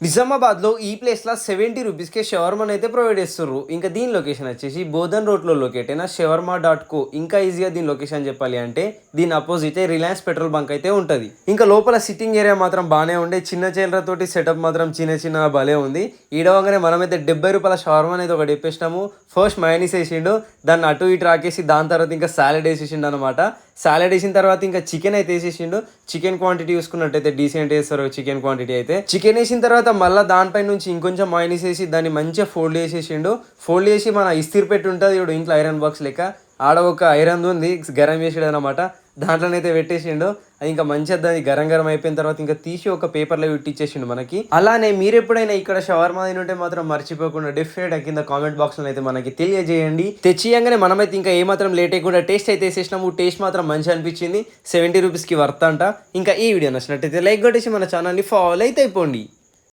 నిజామాబాద్లో ఈ ప్లేస్లో 70 రూపీస్కే షవర్మాని అయితే ప్రొవైడ్ చేస్తుర్రు. ఇంకా దీని లొకేషన్ వచ్చేసి బోధన్ రోడ్లో లొకేట్ అయిన షవర్మా.co. ఇంకా ఈజీగా దీని లొకేషన్ చెప్పాలి అంటే దీని అపోజిటే రిలయన్స్ పెట్రోల్ బంక్ అయితే ఉంటుంది. ఇంకా లోపల సిట్టింగ్ ఏరియా మాత్రం బాగానే ఉండే, చిన్న చైర్లతోటి సెటప్ మాత్రం చిన్న భలే ఉంది. ఈడవగానే మనమైతే 70 రూపాయల షవర్మాని అయితే ఒకటి చెప్పేసినాము. ఫస్ట్ మయోనీస్ వేసిండు, దాన్ని అటు ఇటు రాకేసి దాని తర్వాత ఇంకా సాలెడ్ వేసేసిండు అనమాట. సాలెడ్ వేసిన తర్వాత ఇంకా చికెన్ అయితే వేసేసిండు. చికెన్ క్వాంటిటీ చూసుకున్నట్టయితే డీసెంట్ వేస్తారు చికెన్ క్వాంటిటీ అయితే. చికెన్ వేసిన తర్వాత మళ్ళీ దానిపై నుంచి ఇంకొంచెం మైనస్ వేసి దాన్ని మంచిగా ఫోల్డ్ చేసేసిండు. ఫోల్డ్ చేసి మన ఇస్తిరి పెట్టి ఉంటుంది ఇప్పుడు ఇంట్లో ఐరన్ బాక్స్ లెక్క, ఆడ ఒక ఐరన్ ఉంది గరం చేసాడు అనమాట, దాంట్లోనైతే పెట్టేసిండు. అది ఇంకా మంచిగా దాన్ని గరం అయిపోయిన తర్వాత ఇంకా తీసి ఒక పేపర్లో ఇచ్చేసిండు మనకి. అలానే మీరు ఎప్పుడైనా ఇక్కడ షవర్మా తింటే మాత్రం మర్చిపోకుండా డెఫినెట్ కింద కామెంట్ బాక్స్ లో అయితే మనకి తెలియజేయండి. తెచ్చియంగానే మనమైతే ఇంకా ఏమాత్రం లేట్ అయ్యకుండా టేస్ట్ అయితే వేసేసినాము. టేస్ట్ మాత్రం మంచిగా అనిపించింది. 70 రూపీస్కి వర్త్ అంట. ఇంకా ఈ వీడియో నచ్చినట్టయితే లైక్ కొట్టేసి మన ఛానల్ని ఫాలో అయితే అయిపోండి.